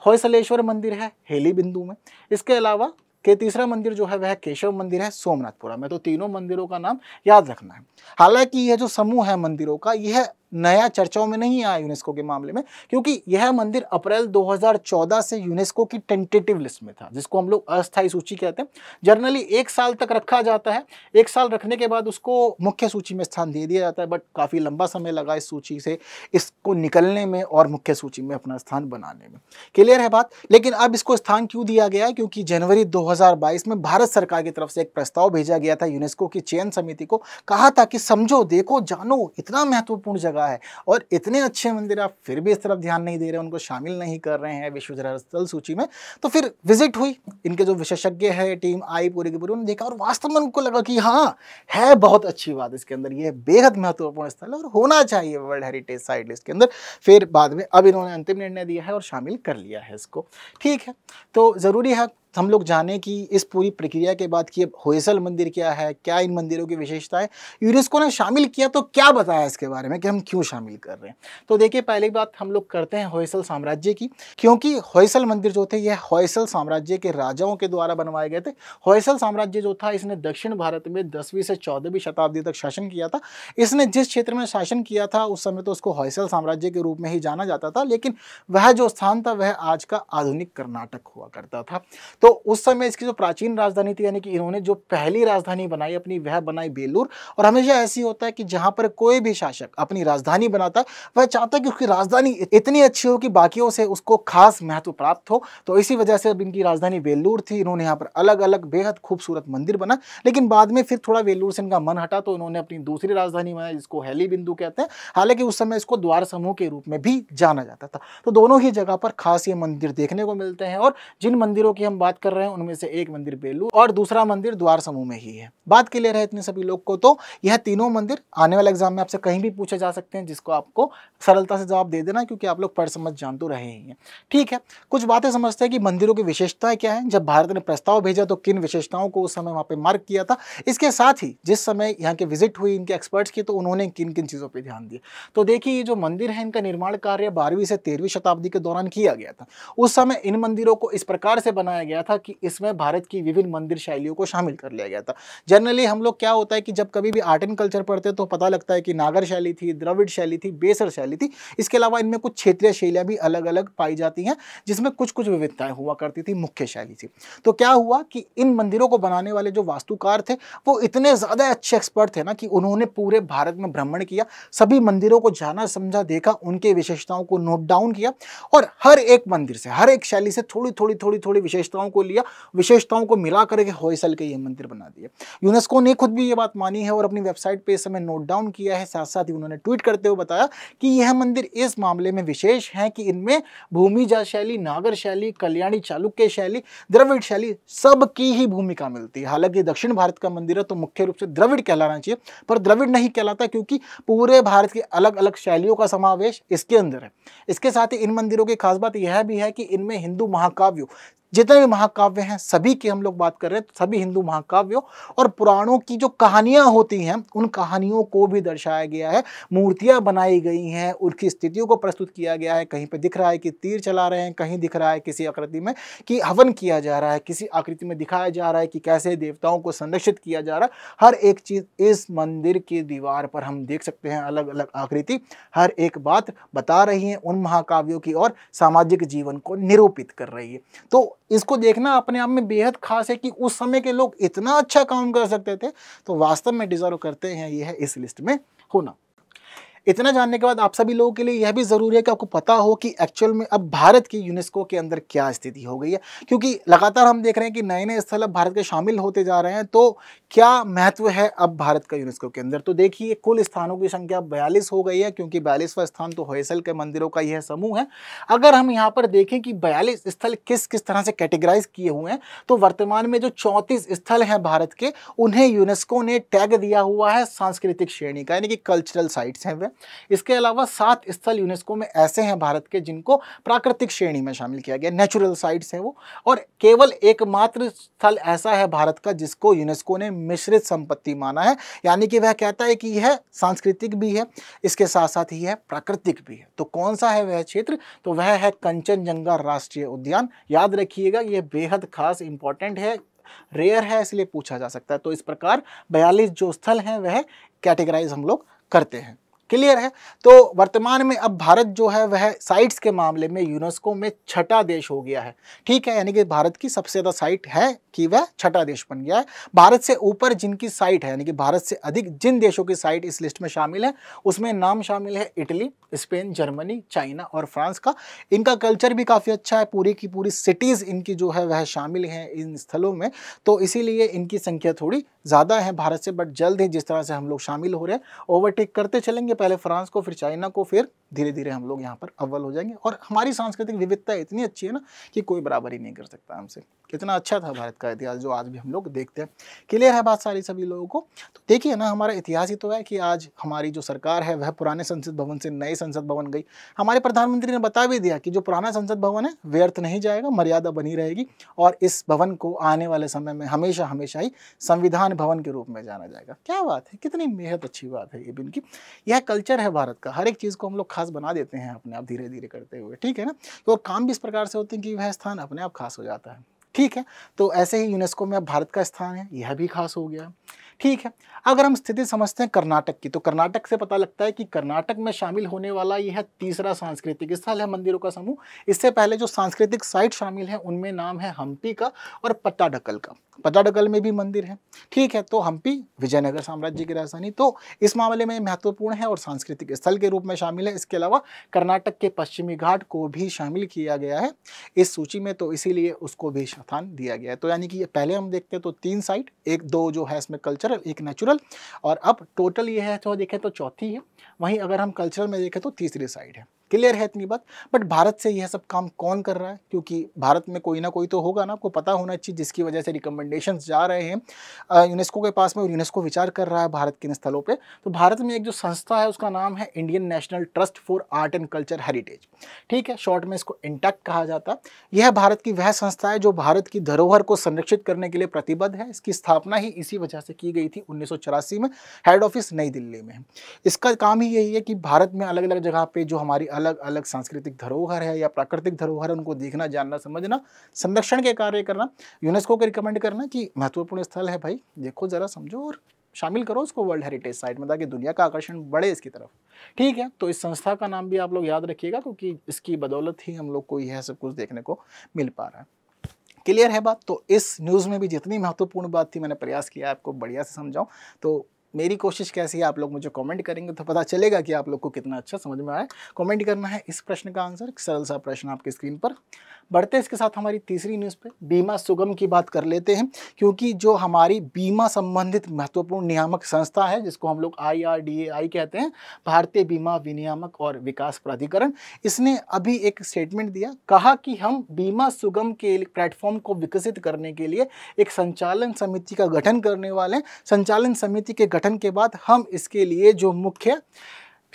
होयसलेश्वर मंदिर है हेली बिंदु में। इसके अलावा के तीसरा मंदिर जो है वह केशव मंदिर है सोमनाथपुरा में। तो तीनों मंदिरों का नाम याद रखना है। हालांकि यह जो समूह है मंदिरों का, यह नया चर्चाओं में नहीं आया यूनेस्को के मामले में, क्योंकि यह मंदिर अप्रैल 2014 से यूनेस्को की टेंटेटिव लिस्ट में था, जिसको हम लोग अस्थायी सूची कहते हैं। जनरली 1 साल तक रखा जाता है। 1 साल रखने के बाद उसको मुख्य सूची में स्थान दे दिया जाता है, बट काफ़ी लंबा समय लगा इस सूची से इसको निकलने में और मुख्य सूची में अपना स्थान बनाने में। क्लियर है बात? लेकिन अब इसको स्थान क्यों दिया गया है? क्योंकि जनवरी 2022 में भारत सरकार की तरफ से एक प्रस्ताव भेजा गया था यूनेस्को की चयन समिति को। कहा था कि समझो, देखो, जानो, इतना महत्वपूर्ण जगह है और इतने अच्छे मंदिर, आप फिर भी इस तरफ ध्यान नहीं दे रहे, उनको शामिल नहीं कर रहे हैं विश्व धरोहर स्थल सूची में। तो फिर विजिट हुई, इनके जो विशेषज्ञ है टीम आई पूरी की पूरी, उन्होंने देखा और वास्तव में उनको लगा कि हाँ, है बहुत अच्छी बात इसके अंदर, ये बेहद महत्वपूर्ण स्थल है और होना चाहिए वर्ल्ड हेरिटेज साइट लिस्ट के अंदर। फिर बाद में अब इन्होंने अंतिम निर्णय दिया है और शामिल कर लिया है इसको। ठीक है, तो ज़रूरी है हम लोग जाने कि इस पूरी प्रक्रिया के बाद कि होयसल मंदिर क्या है, क्या इन मंदिरों की विशेषताएं, यूनेस्को ने शामिल किया तो क्या बताया इसके बारे में कि हम क्यों शामिल कर रहे हैं। तो देखिए, पहली बात हम लोग करते हैं होयसल साम्राज्य की, क्योंकि होयसल मंदिर जो थे यह होयसल साम्राज्य के राजाओं के द्वारा बनवाए गए थे। होयसल साम्राज्य जो था, इसने दक्षिण भारत में 10वीं से 14वीं शताब्दी तक शासन किया था। इसने जिस क्षेत्र में शासन किया था उस समय तो उसको होयसल साम्राज्य के रूप में ही जाना जाता था, लेकिन वह जो स्थान था वह आज का आधुनिक कर्नाटक हुआ करता था। तो उस समय इसकी जो प्राचीन राजधानी थी, यानी कि इन्होंने जो पहली राजधानी बनाई अपनी, वह बनाई बेलूर। और हमेशा ऐसी होता है कि जहां पर कोई भी शासक अपनी राजधानी बनाता है, वह चाहता है कि उसकी राजधानी इतनी अच्छी हो कि बाकियों से उसको खास महत्व प्राप्त हो। तो इसी वजह से अब इनकी राजधानी वेल्लूर थी। इन्होंने यहाँ पर अलग अलग बेहद खूबसूरत मंदिर बना, लेकिन बाद में फिर थोड़ा वेल्लूर से इनका मन हटा तो उन्होंने अपनी दूसरी राजधानी बनाई, जिसको हैली बिंदु कहते हैं। हालांकि उस समय इसको द्वार समूह के रूप में भी जाना जाता था। तो दोनों ही जगह पर खास ये मंदिर देखने को मिलते हैं, और जिन मंदिरों की हम बात कर रहे हैं उनमें से एक मंदिर बेलूर और दूसरा मंदिर द्वार समूह में ही है। बात क्लियर है इतने सभी लोग को? तो यह तीनों मंदिर आने वाले एग्जाम में आपसे कहीं भी पूछे जा सकते हैं, जिसको आपको सरलता से जवाब दे देना, क्योंकि आप लोग पढ़ समझ जान तो रहे ही हैं। ठीक है, कुछ बातें समझते हैं कि मंदिरों की विशेषताएं क्या है। जब भारत ने प्रस्ताव भेजा तो किन विशेषताओं को उस समय वहां पे मार्क किया था, इसके साथ ही जिस समय यहाँ के विजिट हुई इनके एक्सपर्ट्स की, तो उन्होंने किन किन चीजों पर ध्यान दिया। तो देखिए, ये जो मंदिर है इनका निर्माण कार्य 12वीं से 13वीं शताब्दी के दौरान किया गया था। उस समय इन मंदिरों को इस प्रकार से बनाया गया था कि इसमें भारत की विभिन्न मंदिर शैलियों को शामिल कर लिया गया था। जनरली हम लोग क्या होता है कि जब कभी भी आर्ट एंड कल्चर पढ़ते हैं तो पता लगता है कि नागर शैली थी, द्रविड़ शैली थी, बेसर शैली थी। इसके अलावा इनमें कुछ क्षेत्रीय शैलियां भी अलग अलग पाई जाती हैं, जिसमें कुछ कुछ विविधताएं हुआ करती थी मुख्य शैली से। तो क्या हुआ कि इन मंदिरों को बनाने वाले जो वास्तुकार थे वो इतने ज्यादा अच्छे एक्सपर्ट थे ना कि उन्होंने पूरे भारत में भ्रमण किया, सभी मंदिरों को जाना, समझा, देखा, उनके विशेषताओं को नोट डाउन किया, और हर एक मंदिर से, हर एक शैली से थोड़ी थोड़ी थोड़ी थोड़ी विशेषताओं को लिया, विशेषताओं को मिला करके होयसल के ये मंदिर बना दिए। यूनेस्को ने खुद भी ये बात मानी है और अपनी वेबसाइट पे इस समय नोट डाउन किया है। साथ साथ ही उन्होंने ट्वीट करते हुए बताया कि यह मंदिर इस मामले में विशेष है कि इनमें भूमिजा शैली, नागर शैली, कल्याणी चालुक्य शैली, द्रविड़ शैली सबकी ही भूमिका मिलती है। हालांकि दक्षिण भारत का मंदिर है तो मुख्य रूप से द्रविड़ कहलाना चाहिए, पर द्रविड़ नहीं कहलाता क्योंकि पूरे भारत की अलग अलग शैलियों का समावेश इसके अंदर है। इसके साथ ही इन मंदिरों की खास बात यह भी है कि इनमें हिंदू महाकाव्यों, जितने भी महाकाव्य हैं सभी की हम लोग बात कर रहे हैं, सभी हिंदू महाकाव्यों और पुराणों की जो कहानियां होती हैं उन कहानियों को भी दर्शाया गया है। मूर्तियां बनाई गई हैं, उनकी स्थितियों को प्रस्तुत किया गया है। कहीं पे दिख रहा है कि तीर चला रहे हैं, कहीं दिख रहा है किसी आकृति में कि हवन किया जा रहा है, किसी आकृति में दिखाया जा रहा है कि कैसे देवताओं को संरक्षित किया जा रहा है। हर एक चीज इस मंदिर की दीवार पर हम देख सकते हैं, अलग अलग आकृति हर एक बात बता रही है उन महाकाव्यों की और सामाजिक जीवन को निरूपित कर रही है। तो इसको देखना अपने आप में बेहद खास है कि उस समय के लोग इतना अच्छा काम कर सकते थे, तो वास्तव में डिजर्व करते हैं ये है इस लिस्ट में होना। इतना जानने के बाद आप सभी लोगों के लिए यह भी जरूरी है कि आपको पता हो कि एक्चुअल में अब भारत की यूनेस्को के अंदर क्या स्थिति हो गई है, क्योंकि लगातार हम देख रहे हैं कि नए नए स्थल अब भारत के शामिल होते जा रहे हैं। तो क्या महत्व है अब भारत का यूनेस्को के अंदर? तो देखिए, कुल स्थानों की संख्या 42 हो गई है, क्योंकि 42वां स्थान तो होयसल के मंदिरों का यह समूह है। अगर हम यहाँ पर देखें कि 42 स्थल किस किस तरह से कैटेगराइज किए हुए हैं, तो वर्तमान में जो 34 स्थल हैं भारत के, उन्हें यूनेस्को ने टैग दिया हुआ है सांस्कृतिक श्रेणी का, यानी कि कल्चरल साइट्स हैं वे। इसके अलावा 7 स्थल यूनेस्को में ऐसे हैं भारत के जिनको प्राकृतिक श्रेणी में शामिल किया गया, नेचुरल साइट्स हैं वो। और केवल एकमात्र स्थल ऐसा है भारत का जिसको यूनेस्को ने मिश्रित संपत्ति माना है, यानी कि वह कहता है कि यह सांस्कृतिक भी है, इसके साथ साथ ही यह प्राकृतिक भी है। तो कौन सा है वह क्षेत्र? तो वह है कंचनजंगा राष्ट्रीय उद्यान। याद रखिएगा, यह बेहद खास इंपॉर्टेंट है, रेयर है, इसलिए पूछा जा सकता है। तो इस प्रकार 42 जो स्थल हैं वह कैटेगराइज हम लोग करते हैं। क्लियर है? तो वर्तमान में अब भारत जो है वह साइट्स के मामले में यूनेस्को में छठा देश हो गया है। ठीक है, यानी कि भारत की सबसे ज्यादा साइट है कि वह छठा देश बन गया है। भारत से ऊपर जिनकी साइट है, यानी कि भारत से अधिक जिन देशों की साइट इस लिस्ट में शामिल है, उसमें नाम शामिल है इटली, स्पेन, जर्मनी, चाइना और फ्रांस का। इनका कल्चर भी काफ़ी अच्छा है, पूरी की पूरी सिटीज़ इनकी जो है वह शामिल हैं इन स्थलों में, तो इसीलिए इनकी संख्या थोड़ी ज़्यादा है भारत से। बट जल्द ही जिस तरह से हम लोग शामिल हो रहे हैं, ओवरटेक करते चलेंगे, पहले फ्रांस को, फिर चाइना को, फिर धीरे धीरे हम लोग यहाँ पर अव्वल हो जाएंगे। और हमारी सांस्कृतिक विविधता इतनी अच्छी है ना कि कोई बराबरी नहीं कर सकता हमसे। कितना अच्छा था भारत का इतिहास जो आज भी हम लोग देखते हैं। क्लियर है बात सारी सभी लोगों को? तो देखिए ना, हमारा इतिहास ही तो है कि आज हमारी जो सरकार है वह पुराने संसद भवन से नए संसद भवन गई। हमारे प्रधानमंत्री ने बता भी दिया कि जो पुराना संसद भवन है व्यर्थ नहीं जाएगा, मर्यादा बनी रहेगी, और इस भवन को आने वाले समय में हमेशा हमेशा ही संविधान भवन के रूप में जाना जाएगा। क्या बात है, कितनी बेहद अच्छी बात है ये भी इनकी। यह कल्चर है भारत का, हर एक चीज़ को हम लोग खास बना देते हैं अपने आप धीरे धीरे करते हुए। ठीक है ना? तो काम भी इस प्रकार से होते हैं कि वह स्थान अपने आप खास हो जाता है। ठीक है, तो ऐसे ही यूनेस्को में अब भारत का स्थान है, यह भी खास हो गया। ठीक है, अगर हम स्थिति समझते हैं कर्नाटक की, तो कर्नाटक से पता लगता है कि कर्नाटक में शामिल होने वाला यह तीसरा सांस्कृतिक स्थल है मंदिरों का समूह। इससे पहले जो सांस्कृतिक साइट शामिल है उनमें नाम है हम्पी का और पट्टाडकल का। पट्टाडकल में भी मंदिर है। ठीक है, तो हम्पी विजयनगर साम्राज्य की राजधानी, तो इस मामले में महत्वपूर्ण है और सांस्कृतिक स्थल के रूप में शामिल है। इसके अलावा कर्नाटक के पश्चिमी घाट को भी शामिल किया गया है इस सूची में, तो इसीलिए उसको भी स्थान दिया गया है। तो यानी कि ये पहले हम देखते हैं तो 3 साइट, एक 2 जो है इसमें कल्चरल, एक नेचुरल, और अब टोटल ये है तो देखें तो चौथी है। वहीं अगर हम कल्चरल में देखें तो तीसरी साइड है। क्लियर है इतनी बात। बट भारत से यह सब काम कौन कर रहा है, क्योंकि भारत में कोई ना कोई तो होगा ना, आपको पता होना चाहिए, जिसकी वजह से रिकमेंडेशंस जा रहे हैं यूनेस्को के पास में, और यूनेस्को विचार कर रहा है भारत के इन स्थलों पे। तो भारत में एक जो संस्था है उसका नाम है Indian national trust for art and culture heritage. ठीक है, शॉर्ट में इसको इंटैक्ट कहा जाता है। यह भारत की वह संस्था है जो भारत की धरोहर को संरक्षित करने के लिए प्रतिबद्ध है। इसकी स्थापना ही इसी वजह से की गई थी 1984 में। हेड ऑफिस नई दिल्ली में है। इसका काम ही यही है कि भारत में अलग अलग जगह पे जो हमारी अलग अलग सांस्कृतिक धरोहर है या प्राकृतिक धरोहर है उनको देखना, जानना, समझना, संरक्षण के कार्य करना, यूनेस्को को रिकमेंड करना कि महत्वपूर्ण स्थल है भाई, देखो जरा, समझो और शामिल करो उसको वर्ल्ड हेरिटेज साइट में, ताकि दुनिया का आकर्षण बढ़े इसकी तरफ। ठीक है, तो इस संस्था का नाम भी आप लोग याद रखिएगा, क्योंकि इसकी बदौलत ही हम लोग को यह सब कुछ देखने को मिल पा रहा है। क्लियर है बात। तो इस न्यूज़ में भी जितनी महत्वपूर्ण बात थी मैंने प्रयास किया आपको बढ़िया से समझाऊं। तो मेरी कोशिश कैसी है, आप लोग मुझे कमेंट करेंगे तो पता चलेगा कि आप लोग को कितना अच्छा समझ में आया। कमेंट करना है इस प्रश्न का आंसर, एक सरल सा प्रश्न आपकी स्क्रीन पर। बढ़ते इसके साथ हमारी तीसरी न्यूज़ पे, बीमा सुगम की बात कर लेते हैं, क्योंकि जो हमारी बीमा संबंधित महत्वपूर्ण नियामक संस्था है जिसको हम लोग IRDAI कहते हैं, भारतीय बीमा विनियामक और विकास प्राधिकरण, इसने अभी एक स्टेटमेंट दिया, कहा कि हम बीमा सुगम के प्लेटफॉर्म को विकसित करने के लिए एक संचालन समिति का गठन करने वाले हैं। संचालन समिति के गठन के बाद हम इसके लिए जो मुख्य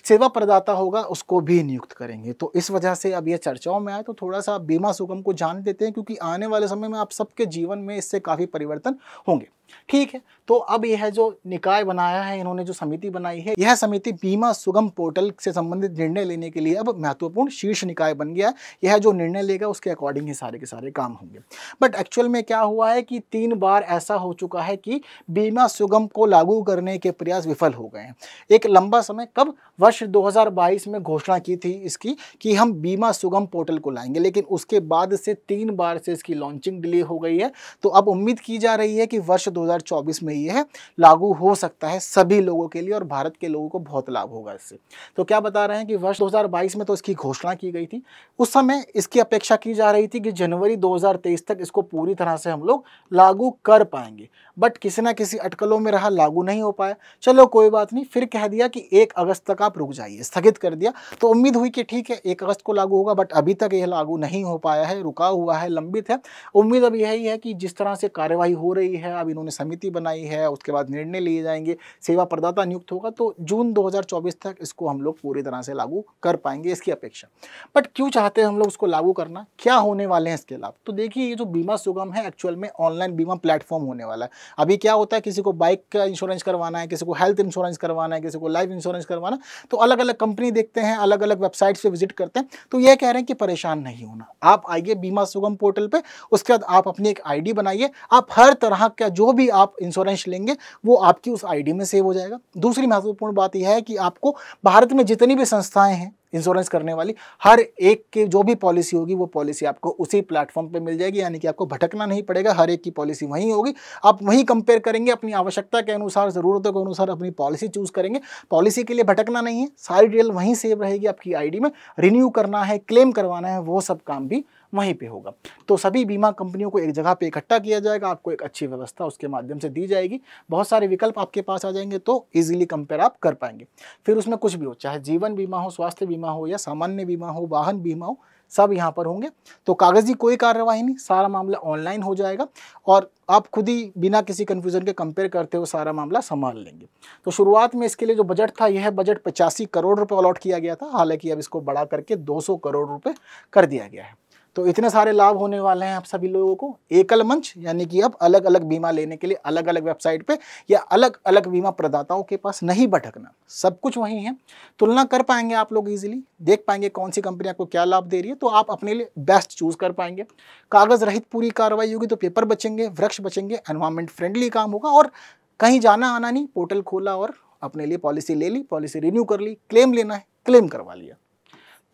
सेवा प्रदाता होगा उसको भी नियुक्त करेंगे। तो इस वजह से अब यह चर्चाओं में आए, तो थोड़ा सा बीमा सुगम को जान देते हैं, क्योंकि आने वाले समय में आप सबके जीवन में इससे काफ़ी परिवर्तन होंगे। ठीक है, तो अब यह जो निकाय बनाया है इन्होंने, जो समिति बनाई है, यह समिति बीमा सुगम पोर्टल से संबंधित निर्णय लेने के लिए अब महत्वपूर्ण शीर्ष निकाय बन गया है। यह जो निर्णय लेगा उसके अकॉर्डिंग ही सारे के सारे काम होंगे। बट एक्चुअल में क्या हुआ है कि 3 बार ऐसा हो चुका है कि बीमा सुगम को लागू करने के प्रयास विफल हो गए हैं। एक लंबा समय, कब, वर्ष 2022 में घोषणा की थी इसकी कि हम बीमा सुगम पोर्टल को लाएंगे, लेकिन उसके बाद से 3 बार से इसकी लॉन्चिंग डिले हो गई है। तो अब उम्मीद की जा रही है कि वर्ष 2024 में यह लागू हो सकता है सभी लोगों के लिए, और भारत के लोगों को बहुत लाभ होगा इससे। तो क्या बता रहे हैं कि वर्ष 2022 में तो इसकी घोषणा की गई थी, उस समय इसकी अपेक्षा की जा रही थी कि जनवरी 2023 तक इसको पूरी तरह से हम लोग लागू कर पाएंगे। बट किसी ना किसी अटकलों में रहा, लागू नहीं हो पाया। चलो कोई बात नहीं, फिर कह दिया कि 1 अगस्त तक आप रुक जाइए, स्थगित कर दिया। तो उम्मीद हुई कि ठीक है 1 अगस्त को लागू होगा, बट अभी तक यह लागू नहीं हो पाया है, रुका हुआ है, लंबित है। उम्मीद अब यही है कि जिस तरह से कार्यवाही हो रही है, अब इन्होंने समिति बनाई है, उसके बाद निर्णय लिए जाएंगे, सेवा प्रदाता नियुक्त होगा, तो जून 2024 तक इसको हम लोग पूरी तरह से लागू कर पाएंगे, इसकी अपेक्षा। बट क्यों चाहते हैं हम लोग उसको लागू करना, क्या होने वाले हैं इसके लाभ? तो देखिए, ये जो बीमा सुगम है एक्चुअल में ऑनलाइन बीमा प्लेटफॉर्म होने वाला है। अभी क्या होता है, किसी को बाइक का इंश्योरेंस करवाना है, किसी को हेल्थ इंश्योरेंस करवाना है, किसी को लाइफ इंश्योरेंस करवाना है, तो अलग अलग कंपनी देखते हैं, अलग अलग वेबसाइट्स पे विजिट करते हैं। तो ये कह रहे हैं कि परेशान नहीं होना, आप आइए बीमा सुगम पोर्टल पे, उसके बाद आप अपनी एक आईडी बनाइए, आप हर तरह का जो भी आप इंश्योरेंस लेंगे वो आपकी उस आईडी में सेव हो जाएगा। दूसरी महत्वपूर्ण बात यह है कि आपको भारत में जितनी भी संस्थाएं हैं इंश्योरेंस करने वाली, हर एक की जो भी पॉलिसी होगी वो पॉलिसी आपको उसी प्लेटफॉर्म पे मिल जाएगी, यानी कि आपको भटकना नहीं पड़ेगा, हर एक की पॉलिसी वहीं होगी। आप वहीं कंपेयर करेंगे, अपनी आवश्यकता के अनुसार, ज़रूरतों के अनुसार अपनी पॉलिसी चूज़ करेंगे। पॉलिसी के लिए भटकना नहीं है, सारी डिटेल वहीं सेव रहेगी आपकी आईडी में। रिन्यू करना है, क्लेम करवाना है, वो सब काम भी वहीं पे होगा। तो सभी बीमा कंपनियों को एक जगह पे इकट्ठा किया जाएगा, आपको एक अच्छी व्यवस्था उसके माध्यम से दी जाएगी, बहुत सारे विकल्प आपके पास आ जाएंगे, तो इजीली कंपेयर आप कर पाएंगे। फिर उसमें कुछ भी हो, चाहे जीवन बीमा हो, स्वास्थ्य बीमा हो, या सामान्य बीमा हो, वाहन बीमा हो, सब यहाँ पर होंगे। तो कागजी कोई कार्यवाही नहीं, सारा मामला ऑनलाइन हो जाएगा, और आप खुद ही बिना किसी कन्फ्यूजन के कंपेयर करते हुए सारा मामला संभाल लेंगे। तो शुरुआत में इसके लिए जो बजट था, यह बजट 85 करोड़ रुपए अलॉट किया गया था, हालांकि अब इसको बढ़ा करके 200 करोड़ रुपए कर दिया गया है। तो इतने सारे लाभ होने वाले हैं आप सभी लोगों को। एकल मंच, यानी कि अब अलग अलग बीमा लेने के लिए अलग अलग वेबसाइट पे या अलग अलग बीमा प्रदाताओं के पास नहीं भटकना, सब कुछ वहीं है। तुलना कर पाएंगे आप लोग, इजीली देख पाएंगे कौन सी कंपनी आपको क्या लाभ दे रही है, तो आप अपने लिए बेस्ट चूज कर पाएंगे। कागज रहित पूरी कार्रवाई होगी, तो पेपर बचेंगे, वृक्ष बचेंगे, एनवायरमेंट फ्रेंडली काम होगा, और कहीं जाना आना नहीं, पोर्टल खोला और अपने लिए पॉलिसी ले ली, पॉलिसी रिन्यू कर ली, क्लेम लेना है क्लेम करवा लिया।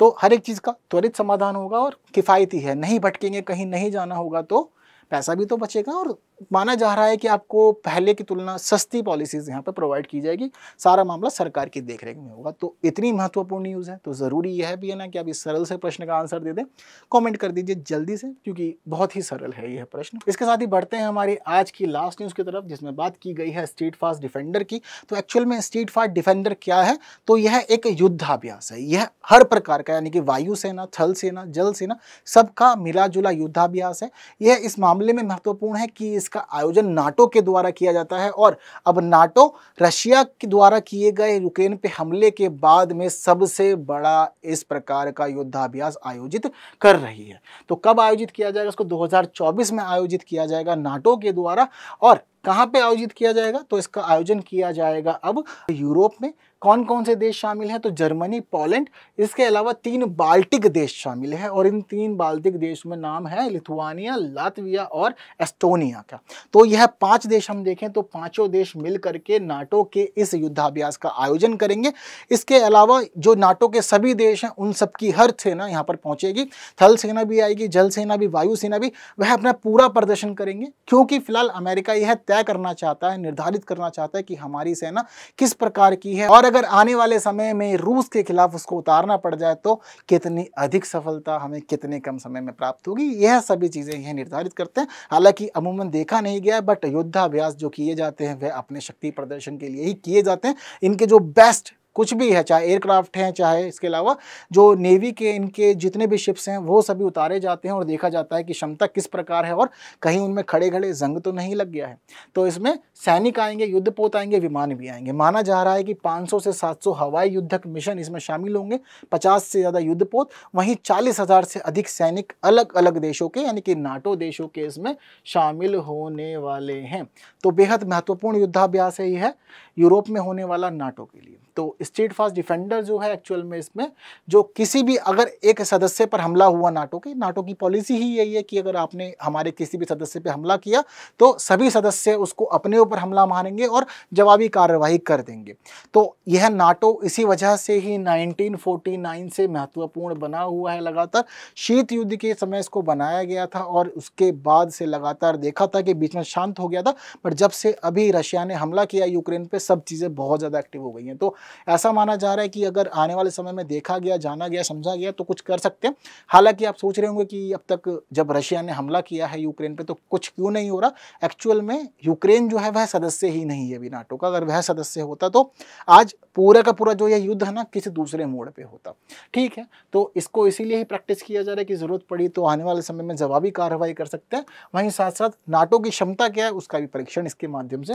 तो हर एक चीज़ का त्वरित समाधान होगा और किफ़ायती है, नहीं भटकेंगे, कहीं नहीं जाना होगा तो पैसा भी तो बचेगा और माना जा रहा है कि आपको पहले की तुलना सस्ती पॉलिसीज़ यहाँ पे प्रोवाइड की जाएगी। सारा मामला सरकार की देखरेख में होगा। तो इतनी महत्वपूर्ण न्यूज़ है, तो ज़रूरी यह भी है ना कि आप इस सरल से प्रश्न का आंसर दे दें। कमेंट कर दीजिए जल्दी से, क्योंकि बहुत ही सरल है यह प्रश्न। इसके साथ ही बढ़ते हैं हमारी आज की लास्ट न्यूज़ की तरफ, जिसमें बात की गई है स्ट्रीट फास्ट डिफेंडर की। तो एक्चुअल में स्ट्रीट फास्ट डिफेंडर क्या है? तो यह एक युद्धाभ्यास है। यह हर प्रकार का, यानी कि वायुसेना, थल सेना, जल सेना, सबका मिला जुला युद्धाभ्यास है। यह इस मामले में महत्वपूर्ण है कि इसका आयोजन नाटो के द्वारा किया जाता है और अब नाटो रशिया के द्वारा किए गए यूक्रेन पे हमले के बाद में सबसे बड़ा इस प्रकार का युद्धाभ्यास आयोजित कर रही है। तो कब आयोजित किया जाएगा? इसको 2024 में आयोजित किया जाएगा नाटो के द्वारा। और कहाँ पे आयोजित किया जाएगा? तो इसका आयोजन किया जाएगा अब यूरोप में। कौन कौन से देश शामिल हैं? तो जर्मनी, पोलैंड, इसके अलावा 3 बाल्टिक देश शामिल हैं और इन 3 बाल्टिक देश में नाम है लिथुआनिया, लातविया और एस्टोनिया का। तो यह 5 देश हम देखें तो पांचों देश मिल करके नाटो के इस युद्धाभ्यास का आयोजन करेंगे। इसके अलावा जो नाटो के सभी देश हैं उन सबकी हर सेना यहाँ पर पहुंचेगी, थल सेना भी आएगी, जल सेना भी, वायु सेना भी, वह अपना पूरा प्रदर्शन करेंगे। क्योंकि फिलहाल अमेरिका यह तय करना चाहता है, निर्धारित करना चाहता है कि हमारी सेना किस प्रकार की है और अगर आने वाले समय में रूस के खिलाफ उसको उतारना पड़ जाए तो कितनी अधिक सफलता हमें कितने कम समय में प्राप्त होगी। यह सभी चीज़ें यह निर्धारित करते हैं। हालांकि अमूमन देखा नहीं गया है, बट युद्धाभ्यास जो किए जाते हैं वह अपने शक्ति प्रदर्शन के लिए ही किए जाते हैं। इनके जो बेस्ट कुछ भी है, चाहे एयरक्राफ्ट हैं, चाहे इसके अलावा जो नेवी के इनके जितने भी शिप्स हैं वो सभी उतारे जाते हैं और देखा जाता है कि क्षमता किस प्रकार है और कहीं उनमें खड़े खड़े जंग तो नहीं लग गया है। तो इसमें सैनिक आएंगे, युद्धपोत आएंगे, विमान भी आएंगे। माना जा रहा है कि 500 से 700 हवाई युद्धक मिशन इसमें शामिल होंगे, 50 से ज़्यादा युद्धपोत, वहीं 40,000 से अधिक सैनिक अलग अलग देशों के, यानी कि नाटो देशों के इसमें शामिल होने वाले हैं। तो बेहद महत्वपूर्ण युद्धाभ्यास है यह यूरोप में होने वाला नाटो के लिए। तो स्ट्रीट फास्ट डिफेंडर जो है एक्चुअल में इसमें जो किसी भी अगर एक सदस्य पर हमला हुआ नाटो की पॉलिसी ही यही है कि अगर आपने हमारे किसी भी सदस्य पे हमला किया तो सभी सदस्य उसको अपने ऊपर हमला मारेंगे और जवाबी कार्रवाई कर देंगे। तो यह नाटो इसी वजह से ही 1949 से महत्वपूर्ण बना हुआ है। लगातार शीत युद्ध के समय इसको बनाया गया था और उसके बाद से लगातार देखा था कि बीच में शांत हो गया था, पर जब से अभी रशिया ने हमला किया यूक्रेन पे सब चीज़ें बहुत ज़्यादा एक्टिव हो गई हैं। तो ऐसा माना जा रहा है कि अगर आने वाले समय में देखा गया, जाना गया, समझा गया तो कुछ कर सकते हैं। हालांकि आप सोच रहे होंगे कि अब तक जब रशिया ने हमला किया है यूक्रेन पे तो कुछ क्यों नहीं हो रहा। एक्चुअल में यूक्रेन जो है वह सदस्य ही नहीं है अभी नाटो का। अगर वह सदस्य होता तो आज पूरा का पूरा जो यह युद्ध है ना किसी दूसरे मोड़ पे होता। ठीक है, तो इसको इसीलिए ही प्रैक्टिस किया जा रहा है कि ज़रूरत पड़ी तो आने वाले समय में जवाबी कार्रवाई कर सकते हैं। वहीं साथ साथ नाटो की क्षमता क्या है उसका भी परीक्षण इसके माध्यम से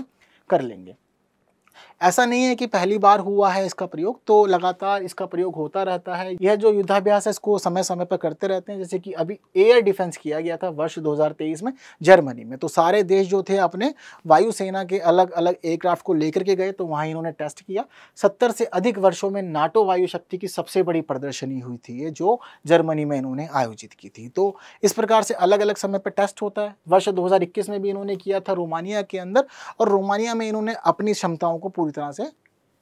कर लेंगे। ऐसा नहीं है कि पहली बार हुआ है इसका प्रयोग, तो लगातार इसका प्रयोग होता रहता है। यह जो युद्धाभ्यास है इसको समय समय पर करते रहते हैं। जैसे कि अभी एयर डिफेंस किया गया था वर्ष 2023 में जर्मनी में, तो सारे देश जो थे अपने वायुसेना के अलग अलग एयरक्राफ्ट को लेकर के गए, तो वहाँ इन्होंने टेस्ट किया। 70 से अधिक वर्षों में नाटो वायु शक्ति की सबसे बड़ी प्रदर्शनी हुई थी ये, जो जर्मनी में इन्होंने आयोजित की थी। तो इस प्रकार से अलग अलग समय पर टेस्ट होता है। वर्ष 2021 में भी इन्होंने किया था रोमानिया के अंदर, और रोमानिया में इन्होंने अपनी क्षमताओं को पूरी तरह से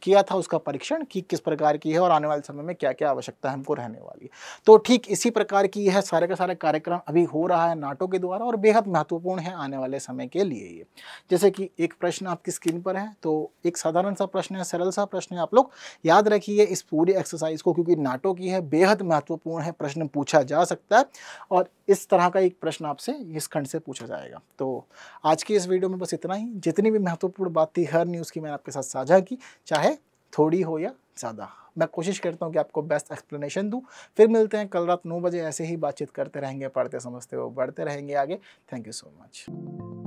किया था उसका परीक्षण कि किस प्रकार की है और आने वाले समय में क्या क्या आवश्यकता हमको रहने वाली है। तो ठीक इसी प्रकार की यह सारे का सारे कार्यक्रम अभी हो रहा है नाटो के द्वारा और बेहद महत्वपूर्ण है आने वाले समय के लिए ये। जैसे कि एक प्रश्न आपकी स्क्रीन पर है, तो एक साधारण सा प्रश्न है, सरल सा प्रश्न है। आप लोग याद रखिए इस पूरी एक्सरसाइज को, क्योंकि नाटो की है, बेहद महत्वपूर्ण है, प्रश्न पूछा जा सकता है और इस तरह का एक प्रश्न आपसे इस खंड से पूछा जाएगा। तो आज की इस वीडियो में बस इतना ही। जितनी भी महत्वपूर्ण बात थी हर न्यूज़ की मैंने आपके साथ साझा की, चाहे थोड़ी हो या ज़्यादा। मैं कोशिश करता हूँ कि आपको बेस्ट एक्सप्लेनेशन दूँ। फिर मिलते हैं कल रात 9 बजे, ऐसे ही बातचीत करते रहेंगे, पढ़ते समझते हो बढ़ते रहेंगे आगे। Thank you so much.